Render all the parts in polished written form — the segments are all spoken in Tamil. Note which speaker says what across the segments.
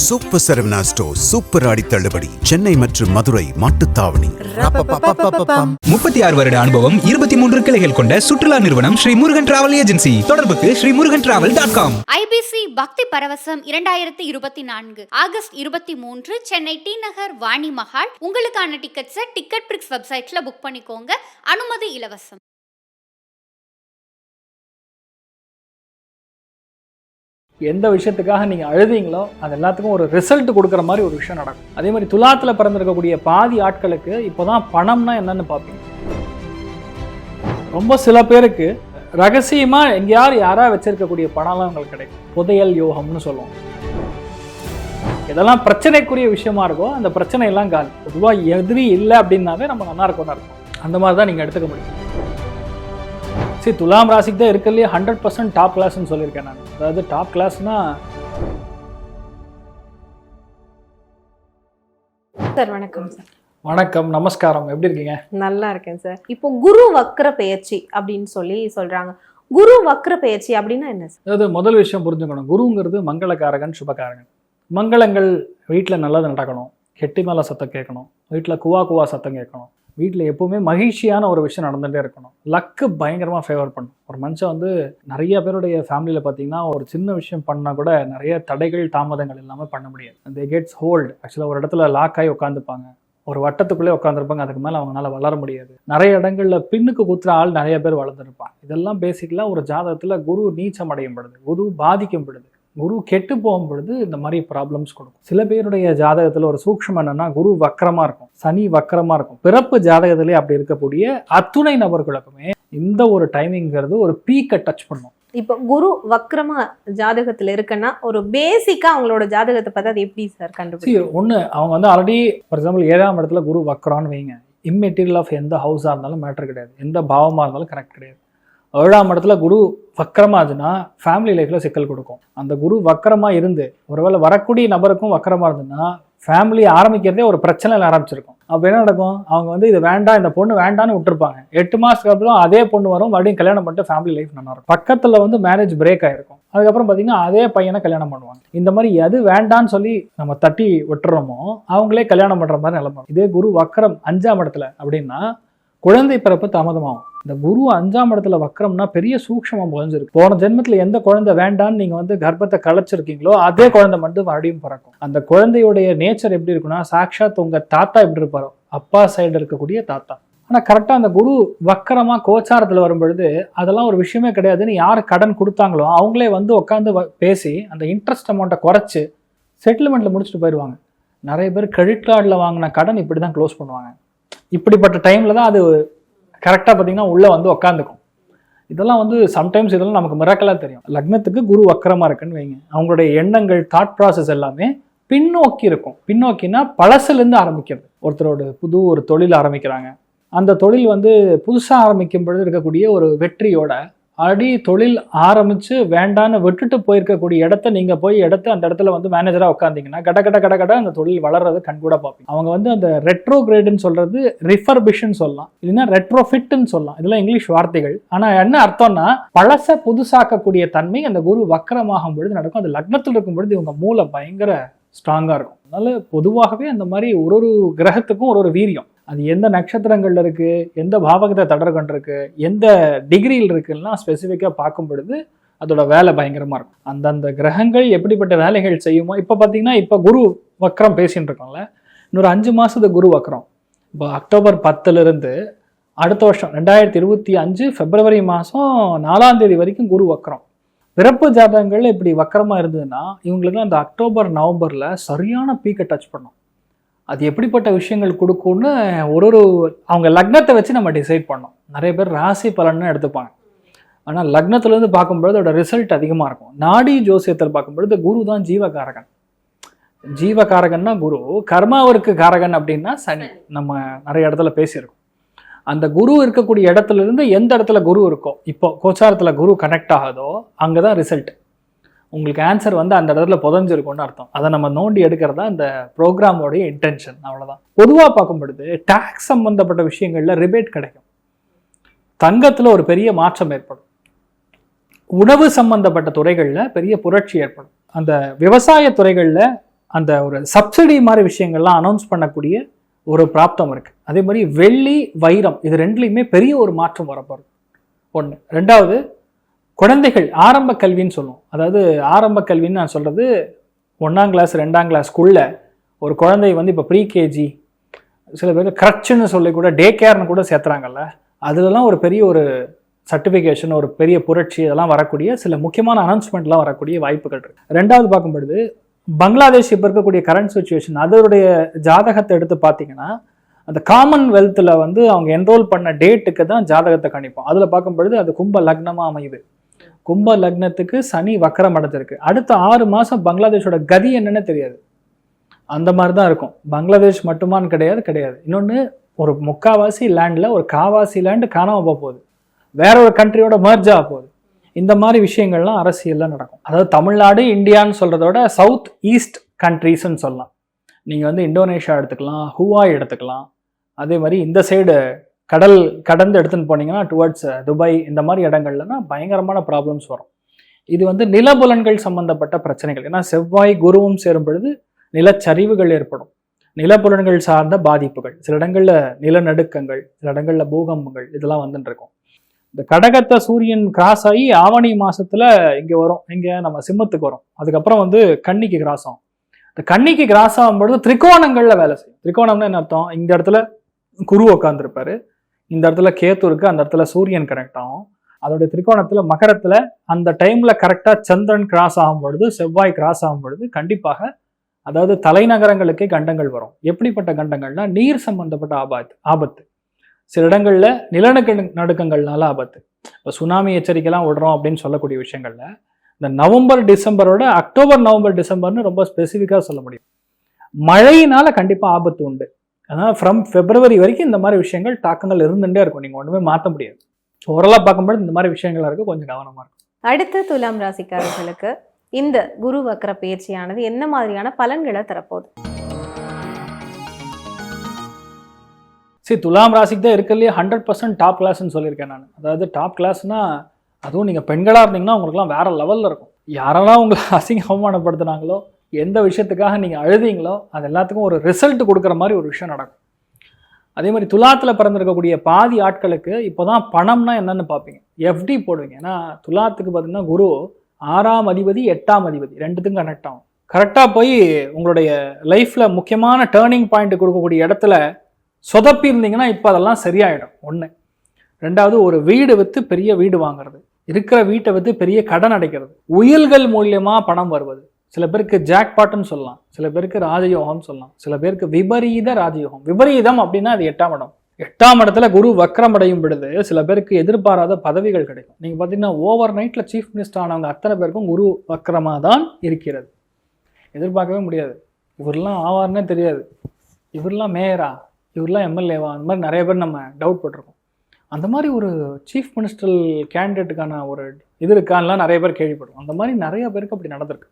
Speaker 1: சூப்பர் சரவணா ஸ்டோர் சூப்பர் ஆடி தள்ளுபடி சென்னை மற்றும் மதுரை மாட்டுத்தாவணி.
Speaker 2: 36 வருட அனுபவம், 23 கிளைகள் கொண்ட சுற்றுலா நிறுவனம் ஸ்ரீ முருகன் டிராவல் ஏஜென்சி. தொடர்புக்கு srimurugantravel.com.
Speaker 3: ஐபிசி பக்தி பரவசம் 2024 ஆகஸ்ட் 23 சென்னை டி நகர் வாணி மஹால். உங்களுக்கான டிக்கெட்ஸை டிக்கெட் பிரிக்ஸ் வெப்சைட்ல புக் பண்ணிக்கோங்க. அனுமதி இலவசம்.
Speaker 4: எந்த விஷயத்துக்காக நீங்கள் அழுதீங்களோ அது எல்லாத்துக்கும் ஒரு ரிசல்ட் கொடுக்குற மாதிரி ஒரு விஷயம் நடக்கும். அதே மாதிரி துலாத்தில் பிறந்திருக்கக்கூடிய பாதி ஆட்களுக்கு இப்போ தான் பணம்னா என்னன்னு பார்ப்பீங்க. ரொம்ப சில பேருக்கு ரகசியமாக எங்கேயாவது யாராவது வச்சிருக்கக்கூடிய பணம்லாம் உங்களுக்கு கிடைக்கும். புதையல் யோகம்னு சொல்லுவோம். இதெல்லாம் பிரச்சனைக்குரிய விஷயமா இருக்கோ அந்த பிரச்சனை எல்லாம் காலி. பொதுவாக எதிரி இல்லை அப்படின்னாவே நம்ம நல்லா இருக்கோம்னு இருக்கும். அந்த மாதிரி தான் நீங்கள் எடுத்துக்க முடியும். சரி, துலாம் ராசிக்கு தான் இருக்கிறதுலே 100% டாப் கிளாஸ்ன்னு சொல்லியிருக்கேன் நான். அதாவது டாப் கிளாஸ்னா
Speaker 5: சார். வணக்கம் சார்.
Speaker 4: வணக்கம், நமஸ்காரம். எப்படி இருக்கீங்க?
Speaker 5: நல்லா இருக்கேன் சார். இப்போ குரு வக்ர பெயர்ச்சி அப்படின்னு சொல்றாங்க. குரு வக்ர பெயர்ச்சி அப்படின்னா என்ன சார்?
Speaker 4: அதாவது முதல் விஷயம் புரிஞ்சுக்கணும், குருங்கிறது மங்களகாரகன், சுபகாரகன். மங்களங்கள் வீட்டில் நல்லது நடக்கணும், கெட்டி மேலே சத்தம் கேட்கணும், வீட்டில் குவா குவா சத்தம் கேட்கணும், வீட்டில் எப்போவுமே மகிழ்ச்சியான ஒரு விஷயம் நடந்துகிட்டே இருக்கணும். லக்கு பயங்கரமாக ஃபேவர் பண்ணும். ஒரு மனுஷன் வந்து நிறைய பேருடைய ஃபேமிலியில் பார்த்தீங்கன்னா ஒரு சின்ன விஷயம் பண்ணால் கூட நிறைய தடைகள் தாமதங்கள் இல்லாமல் பண்ண முடியாது. தே கெட்ஸ் ஹோல்டு. ஆக்சுவலாக ஒரு இடத்துல லாக் ஆகி உட்காந்துப்பாங்க, ஒரு வட்டத்துக்குள்ளே உட்காந்துருப்பாங்க. அதுக்கு மேலே அவங்களால வளர முடியாது. நிறைய இடங்களில் பின்னுக்கு குத்துற ஆள் நிறைய பேர் வளர்ந்துருப்பாங்க. இதெல்லாம் பேசிக்கலாக ஒரு ஜாதகத்தில் குரு நீச்சம் அடையும் பொழுது, குரு பாதிக்கும் பொழுது, குரு கெட்டு போகும் பொழுது இந்த மாதிரி ப்ராப்ளம்ஸ் கொடுக்கும். சில பேருடைய ஜாதகத்தில் ஒரு சூக்ஷ்மம் என்னன்னா, குரு வக்கரமாக இருக்கும், சனி வக்கரமாக இருக்கும். பிறப்பு ஜாதகத்திலே அப்படி இருக்கக்கூடிய அத்துணை நபர்களுக்குமே இந்த ஒரு டைமிங்கிறது ஒரு பீக்கை டச் பண்ணும்.
Speaker 5: இப்போ குரு வக்ரமா ஜாதகத்துல இருக்குன்னா ஒரு பேசிக்கா அவங்களோட ஜாதகத்தை பார்த்து அது எப்படி சார் கண்டுபிடிக்கும்?
Speaker 4: ஒன்று, அவங்க வந்து ஆல்ரெடி ஃபார் எக்ஸாம்பிள் 7ஆம் இடத்துல குரு வக்ரான்னு வைங்க. இம்மெட்டீரியல் ஆஃப் எந்த ஹவுஸாக இருந்தாலும் மேட்டர் கிடையாது, எந்த பாவமாக இருந்தாலும் கரெக்ட் கிடையாது. 7ஆம் இடத்துல குரு வக்கரமாச்சுன்னா ஃபேமிலி லைஃப்ல சிக்கல் கொடுக்கும். அந்த குரு வக்கரமா இருந்து ஒருவேளை வரக்கூடிய நபருக்கும் வக்கரமா இருந்ததுன்னா ஃபேமிலி ஆரம்பிக்கிறதே ஒரு பிரச்சனையில் ஆரம்பிச்சிருக்கும். அப்போ என்ன நடக்கும்? அவங்க வந்து இது வேண்டாம், இந்த பொண்ணு வேண்டான்னு விட்டுருப்பாங்க. 8 மாதத்துக்கு அப்புறம் அதே பொண்ணு வரும், மறுபடியும் கல்யாணம் பண்ணிட்டு ஃபேமிலி லைஃப் நல்லா இருக்கும். பக்கத்தில் வந்து மேரேஜ் பிரேக் ஆகிருக்கும். அதுக்கப்புறம் பார்த்தீங்கன்னா அதே பையனை கல்யாணம் பண்ணுவாங்க. இந்த மாதிரி எது வேண்டான்னு சொல்லி நம்ம தட்டி விட்டுறோமோ அவங்களே கல்யாணம் பண்ணுற மாதிரி நிலைமை. இதே குரு வக்கரம் 5ஆம் இடத்துல அப்படின்னா குழந்தை பிறப்பு தாமதமாகும். இந்த குரு 5ஆம் இடத்துல வக்கரம்னா பெரிய சூக்ஷமா புகழ்ந்துருக்கு. போன ஜென்மத்துல எந்த குழந்தை வேண்டான்னு நீங்க வந்து கர்ப்பத்தை கலைச்சிருக்கீங்களோ அதே குழந்தை மட்டும் மறுபடியும் பிறக்கும். அந்த குழந்தையுடைய நேச்சர் எப்படி இருக்குன்னா, சாக்ஷாத் உங்க தாத்தா எப்படி இருப்பாரோ, அப்பா சைடு இருக்கக்கூடிய தாத்தா. ஆனா கரெக்டா அந்த குரு வக்கரமா கோச்சாரத்துல வரும்பொழுது அதெல்லாம் ஒரு விஷயமே கிடையாதுன்னு யாரு கடன் கொடுத்தாங்களோ அவங்களே வந்து உட்காந்து பேசி அந்த இன்ட்ரெஸ்ட் அமௌண்ட்டை குறைச்சு செட்டில்மெண்ட்ல முடிச்சுட்டு போயிடுவாங்க. நிறைய பேர் கிரெடிட் கார்டில் வாங்கின கடன் இப்படிதான் க்ளோஸ் பண்ணுவாங்க. இப்படிப்பட்ட டைம்ல தான் அது கரெக்டாக பார்த்தீங்கன்னா உள்ளே வந்து உட்காந்துக்கும். இதெல்லாம் வந்து சம்டைம்ஸ் இதெல்லாம் நமக்கு மிராக்கலாக தெரியும். லக்னத்துக்கு குரு வக்கரமாக இருக்குன்னு வைங்க, அவங்களுடைய எண்ணங்கள், தாட் ப்ராசஸ் எல்லாமே பின்னோக்கி இருக்கும். பின்னோக்கினா பழசுலேருந்து ஆரம்பிக்கிறது. ஒருத்தரோட புது ஒரு தொழில் ஆரம்பிக்கிறாங்க. அந்த தொழில் வந்து புதுசாக ஆரம்பிக்கும் பொழுது இருக்கக்கூடிய ஒரு வெற்றியோட அடி தொழில் ஆரம்பித்து வேண்டான்னு விட்டுட்டு போயிருக்கக்கூடிய இடத்த நீங்கள் போய் அந்த இடத்துல வந்து மேனேஜராக உட்காந்திங்கன்னா கட அந்த தொழில் வளர்றது கண்கூட பார்ப்பீங்க. அவங்க வந்து அந்த ரெட்ரோகிரேடுன்னு சொல்கிறது ரிஃபர்பிஷ்ன்னு சொல்லலாம், இல்லைன்னா ரெட்ரோஃபிட்னு சொல்லலாம். இதெல்லாம் இங்கிலீஷ் வார்த்தைகள். ஆனால் என்ன அர்த்தம்னா பழச புதுசாக்கக்கூடிய தன்மை அந்த குரு வக்கரமாகும் பொழுது நடக்கும். அது லக்னத்தில் இருக்கும் பொழுது இவங்க மூளை பயங்கர ஸ்ட்ராங்காக இருக்கும். அதனால பொதுவாகவே அந்த மாதிரி ஒரு கிரகத்துக்கும் ஒரு வீரியம், அது எந்த நட்சத்திரங்கள்ல இருக்கு, எந்த பாவகத்தை தொடர்கொண்டு இருக்கு, எந்த டிகிரியில் இருக்குன்னா ஸ்பெசிஃபிக்காக பார்க்கும் பொழுது அதோட வேலை பயங்கரமா இருக்கும். அந்தந்த கிரகங்கள் எப்படிப்பட்ட வேலைகள் செய்யுமோ. இப்போ பார்த்தீங்கன்னா இப்போ குரு வக்கரம் பேசிட்டு இருக்கோம்ல, இன்னொரு 5 மாசத்துக்கு குரு வக்கரம். இப்போ அக்டோபர் 10 அடுத்த வருஷம் 2025 பிப்ரவரி மாதம் 4ஆம் தேதி வரைக்கும் குரு வக்கரம். பிறப்பு ஜாதகங்கள் இப்படி வக்கரமா இருந்ததுன்னா இவங்களுக்கு அந்த அக்டோபர் நவம்பர்ல சரியான பீக்கை டச் பண்ணும். அது எப்படிப்பட்ட விஷயங்கள் கொடுக்கும்னு ஒரு அவங்க லக்னத்தை வச்சு நம்ம டிசைட் பண்ணோம். நிறைய பேர் ராசி பலன்னு எடுத்துப்பாங்க. ஆனால் லக்னத்துலேருந்து பார்க்கும்பொழுது அதோட ரிசல்ட் அதிகமாக இருக்கும். நாடி ஜோசியத்தில் பார்க்கும்பொழுது குரு தான் ஜீவகாரகன். ஜீவகாரகன்னா குரு, கர்மாவிற்கு காரகன் அப்படின்னா சனி. நம்ம நிறைய இடத்துல பேசியிருக்கோம். அந்த குரு இருக்கக்கூடிய இடத்துல இருந்து எந்த இடத்துல குரு இருக்கோ, இப்போ கோச்சாரத்தில் குரு கனெக்ட் ஆகுதோ அங்கே தான் ரிசல்ட். உங்களுக்கு ஆன்சர் வந்து அந்த இடத்துல புதஞ்சிருக்கும்னு அர்த்தம். அதை நம்ம நோண்டி எடுக்கிறதா இந்த ப்ரோக்ராமோடைய இன்டென்ஷன். அவ்வளோதான். பொதுவாக பார்க்கும் பொழுது டாக்ஸ் சம்பந்தப்பட்ட விஷயங்களில் ரிபேட் கிடைக்கும். தங்கத்தில் ஒரு பெரிய மாற்றம் ஏற்படும். உணவு சம்பந்தப்பட்ட துறைகளில் பெரிய புரட்சி ஏற்படும். அந்த விவசாய துறைகளில் அந்த ஒரு சப்சிடி மாதிரி விஷயங்கள்லாம் அனௌன்ஸ் பண்ணக்கூடிய ஒரு பிராப்தம் இருக்குது. அதே மாதிரி வெள்ளி வைரம் இது ரெண்டுலேயுமே பெரிய ஒரு மாற்றம் வரப்போகுது. ஒன்று. ரெண்டாவது, குழந்தைகள் ஆரம்ப கல்வின்னு சொல்லுவோம். அதாவது ஆரம்ப கல்வின்னு நான் சொல்கிறது 1ஆம் கிளாஸ் 2ஆம் கிளாஸ்க்குள்ள ஒரு குழந்தை வந்து இப்போ ப்ரீகேஜி, சில பேர் கிரச்சுன்னு சொல்லி கூட டே கேர்னு கூட சேர்த்துறாங்கல்ல, அதுலலாம் ஒரு பெரிய ஒரு சர்டிஃபிகேஷன், ஒரு பெரிய புரட்சி இதெல்லாம் வரக்கூடிய சில முக்கியமான அனௌன்ஸ்மெண்ட்லாம் வரக்கூடிய வாய்ப்புகள் இருக்குது. ரெண்டாவது பார்க்கும்பொழுது பங்களாதேஷ் இப்போ இருக்கக்கூடிய கரண்ட் சுச்சுவேஷன், அதனுடைய ஜாதகத்தை எடுத்து பார்த்தீங்கன்னா அந்த காமன்வெல்த்தில் வந்து அவங்க என்ரோல் பண்ண டேட்டுக்கு தான் ஜாதகத்தை கணிப்போம். அதில் பார்க்கும்பொழுது அது கும்ப லக்னமாக அமையுது. கும்ப லக்னத்துக்கு சனி வக்கரம் அடைஞ்சிருக்கு. அடுத்த 6 மாதம் பங்களாதேஷோட கதி என்னன்னு தெரியாது. அந்த மாதிரி தான் இருக்கும். பங்களாதேஷ் மட்டுமான்னு கிடையாது. இன்னொன்று, ஒரு முக்காவாசி லேண்டில் ஒரு காவாசி லேண்டு காணாமல் போகுது, வேற ஒரு கண்ட்ரியோட மர்ஜ் ஆக போகுது. இந்த மாதிரி விஷயங்கள்லாம் அரசியலில் நடக்கும். அதாவது தமிழ்நாடு இந்தியான்னு சொல்கிறதோட சவுத் ஈஸ்ட் கண்ட்ரீஸ்ன்னு சொல்லலாம். நீங்கள் வந்து இந்தோனேஷியா எடுத்துக்கலாம், ஹுவாய் எடுத்துக்கலாம். அதே மாதிரி இந்த சைடு கடல் கடந்து எடுத்துன்னு போனீங்கன்னா டுவர்ட்ஸ் துபாய், இந்த மாதிரி இடங்கள்லனா பயங்கரமான ப்ராப்ளம்ஸ் வரும். இது வந்து நிலபுலன்கள் சம்பந்தப்பட்ட பிரச்சனைகள். ஏன்னா செவ்வாய் குருவும் சேரும் பொழுது நிலச்சரிவுகள் ஏற்படும், நிலப்புலன்கள் சார்ந்த பாதிப்புகள், சில இடங்களில் நிலநடுக்கங்கள், சில இடங்களில் பூகம்பங்கள் இதெல்லாம் வந்துட்டு இருக்கும். இந்த கடகத்தை சூரியன் கிராஸ் ஆகி ஆவணி மாசத்துல இங்கே வரும், இங்கே நம்ம சிம்மத்துக்கு வரும். அதுக்கப்புறம் வந்து கன்னிக்கு கிராஸ் ஆகும். இந்த கன்னிக்கு கிராஸ் ஆகும்பொழுது திரிகோணங்கள்ல வேலை செய்யும். திரிகோணம்னா என்ன அர்த்தம்? இந்த இடத்துல குரு உட்காந்துருப்பாரு, இந்த இடத்துல கேத்து இருக்கு, அந்த இடத்துல சூரியன் கனெக்ட் ஆகும். அதோடைய திரிகோணத்துல மகரத்துல அந்த டைம்ல கரெக்டா சந்திரன் கிராஸ் ஆகும் பொழுது, செவ்வாய் கிராஸ் ஆகும் பொழுது கண்டிப்பாக, அதாவது தலைநகரங்களுக்கே கண்டங்கள் வரும். எப்படிப்பட்ட கண்டங்கள்னா நீர் சம்பந்தப்பட்ட ஆபத்து, சில இடங்கள்ல நிலநடுக்கங்கள்னால ஆபத்து. இப்போ சுனாமி எச்சரிக்கைலாம் விடுறோம் அப்படின்னு சொல்லக்கூடிய விஷயங்கள்ல இந்த நவம்பர் டிசம்பரோட அக்டோபர் நவம்பர் டிசம்பர்னு ரொம்ப ஸ்பெசிஃபிக்காக சொல்ல முடியும். மழையினால கண்டிப்பா ஆபத்து உண்டு. அதனால் ஃப்ரம் பிப்ரவரி வரைக்கும் இந்த மாதிரி விஷயங்கள் தாக்கங்கள் இருந்துட்டே இருக்கும். நீங்கள் ஒன்றுமே மாற்ற முடியாது. ஓரளவு பார்க்கும்போது இந்த மாதிரி விஷயங்கள்லாம் இருக்கு, கொஞ்சம் கவனமாக இருக்கும்.
Speaker 5: அடுத்து துலாம் ராசிக்காரர்களுக்கு இந்த குரு வக்ர பயிற்சியானது என்ன மாதிரியான பலன்களை தரப்போகுது?
Speaker 4: சரி, துலாம் ராசிக்கு தான் இருக்கிறதுலே 100% டாப் கிளாஸ்ன்னு சொல்லியிருக்கேன் நான். அதாவது டாப் கிளாஸ்னா அதுவும் நீங்கள் பெண்களாக இருந்தீங்கன்னா உங்களுக்குலாம் வேற லெவலில் இருக்கும். யாரெல்லாம் உங்களை அசிங்க அவமானப்படுத்துனாங்களோ, எந்த விஷயத்துக்காக நீங்கள் அழுதீங்களோ, அது எல்லாத்துக்கும் ஒரு ரிசல்ட் கொடுக்குற மாதிரி ஒரு விஷயம் நடக்கும். அதே மாதிரி துலாத்தில் பிறந்திருக்கக்கூடிய பாதி ஆட்களுக்கு இப்போ தான் பணம்னா என்னன்னு பார்ப்பீங்க, எஃப்டி போடுவீங்க. ஏன்னா துலாத்துக்கு பார்த்தீங்கன்னா குரு 6ஆம் அதிபதி 8ஆம் அதிபதி ரெண்டுத்துக்கும் கனெக்ட் ஆகும். கரெக்டாக போய் உங்களுடைய லைஃப்பில் முக்கியமான டேர்னிங் பாயிண்ட் கொடுக்கக்கூடிய இடத்துல சொதப்பி இருந்தீங்கன்னா இப்போ அதெல்லாம் சரியாயிடும். ஒன்று. ரெண்டாவது, ஒரு வீடு விற்று பெரிய வீடு வாங்குறது, இருக்கிற வீட்டை விற்று பெரிய கடன் அடைக்கிறது, உயில்கள் மூலியமாக பணம் வருவது. சில பேருக்கு ஜாக்பாட்னு சொல்லலாம், சில பேருக்கு ராஜயோகம்னு சொல்லலாம், சில பேருக்கு விபரீத ராஜயோகம். விபரீதம் அப்படின்னா அது 8ஆம் இடம். 8ஆம் இடத்துல குரு வக்ரம் அடையும் பொழுது சில பேருக்கு எதிர்பாராத பதவிகள் கிடைக்கும். நீங்கள் பார்த்தீங்கன்னா ஓவர் நைட்டில் சீஃப் மினிஸ்டர் ஆனவங்க அத்தனை பேருக்கும் குரு வக்ரமாக தான் இருக்கிறது. எதிர்பார்க்கவே முடியாது. இவரெல்லாம் ஆவார்னே தெரியாது, இவரெல்லாம் மேயரா, இவரெல்லாம் எம்எல்ஏவா, அந்த மாதிரி நிறைய பேர் நம்ம டவுட் போட்டிருக்கோம். அந்த மாதிரி ஒரு சீஃப் மினிஸ்டர் கேண்டிடேட்டுக்கான ஒரு இது இருக்கான்லாம் நிறைய பேர் கேள்விப்படுவோம். அந்த மாதிரி நிறைய பேருக்கு அப்படி நடந்திருக்கு.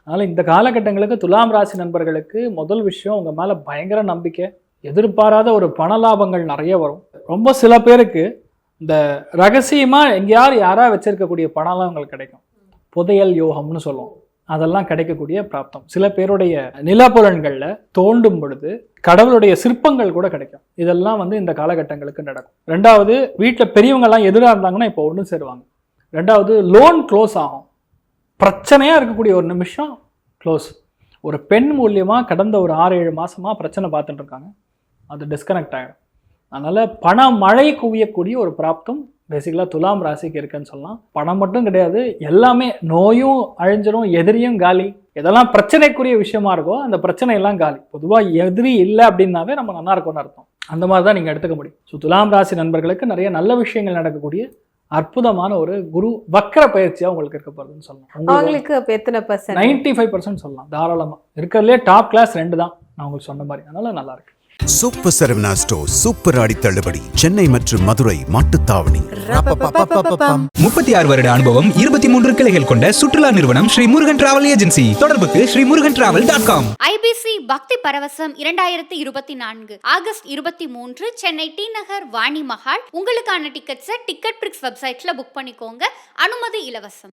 Speaker 4: அதனால் இந்த காலகட்டங்களுக்கு துலாம் ராசி நண்பர்களுக்கு முதல் விஷயம், உங்கள் மேலே பயங்கர நம்பிக்கை, எதிர்பாராத ஒரு பண லாபங்கள் நிறைய வரும். ரொம்ப சில பேருக்கு இந்த ரகசியமாக எங்கேயாவது யாராவது வச்சிருக்கக்கூடிய பணம்லாம் உங்களுக்கு கிடைக்கும். புதையல் யோகம்னு சொல்லுவோம், அதெல்லாம் கிடைக்கக்கூடிய பிராப்தம். சில பேருடைய நிலப்புலன்களில் தோண்டும் பொழுது கடவுளுடைய சிற்பங்கள் கூட கிடைக்கும். இதெல்லாம் வந்து இந்த காலகட்டங்களுக்கு நடக்கும். ரெண்டாவது, வீட்டில் பெரியவங்கெல்லாம் எதிராக இருந்தாங்கன்னா இப்போ ஒன்று சேருவாங்க. ரெண்டாவது, லோன் க்ளோஸ் ஆகும். பிரச்சனையாக இருக்கக்கூடிய ஒரு நிமிஷம் க்ளோஸ். ஒரு பெண் மூலியமாக கடந்த ஒரு 6-7 மாதமாக பிரச்சனை பார்த்துட்டு இருக்காங்க, அது டிஸ்கனெக்ட் ஆகிடும். அதனால் பண மழை குவியக்கூடிய ஒரு பிராப்தம் பேசிக்கலாக துலாம் ராசிக்கு இருக்குன்னு சொல்லலாம். பணம் மட்டும் கிடையாது, எல்லாமே, நோயும் அழிஞ்சிடும், எதிரியும் காலி. எதெல்லாம் பிரச்சனைக்குரிய விஷயமா இருக்கோ அந்த பிரச்சனை எல்லாம் காலி. பொதுவாக எதிரி இல்லை அப்படின்னாவே நம்ம நல்லா இருக்கோம்னு அர்த்தம். அந்த மாதிரி தான் நீங்கள் எடுத்துக்க முடியும். ஸோ துலாம் ராசி நண்பர்களுக்கு நிறைய நல்ல விஷயங்கள் நடக்கக்கூடிய அற்புதமான ஒரு குரு வக்ர பயிற்சியாக உங்களுக்கு இருக்க போகிறதுன்னு சொல்லலாம்.
Speaker 5: அவங்களுக்கு எத்தனை பர்சன்ட்?
Speaker 4: 95% சொல்லலாம் தாராளமாக. இருக்கிறதுலே டாப் கிளாஸ் 2 தான் நான் உங்களுக்கு சொன்ன மாதிரி. அதனால நல்லா இருக்கு.
Speaker 1: சூப்பர் சரவணா ஸ்டோர் சூப்பர் ஆடி தள்ளுபடி சென்னை மற்றும் மதுரை மாட்டுத்தாவணி.
Speaker 2: 36 வருட அனுபவம், 23 கிளைகள் கொண்ட சுற்றுலா நிறுவனம் ஸ்ரீ முருகன் டிராவல் ஏஜென்சி. தொடர்புக்கு ஸ்ரீமுருகன்டிராவல்.com.
Speaker 3: ஐபிசி பக்தி பரவசம் 2024 ஆகஸ்ட் 23 சென்னை டி நகர் வாணி மஹால். உங்களுக்கான டிக்கெட்ஸை டிக்கெட் பிரிக்ஸ் வெப்சைட்ல புக் பண்ணிக்கோங்க. அனுமதி இலவசம்.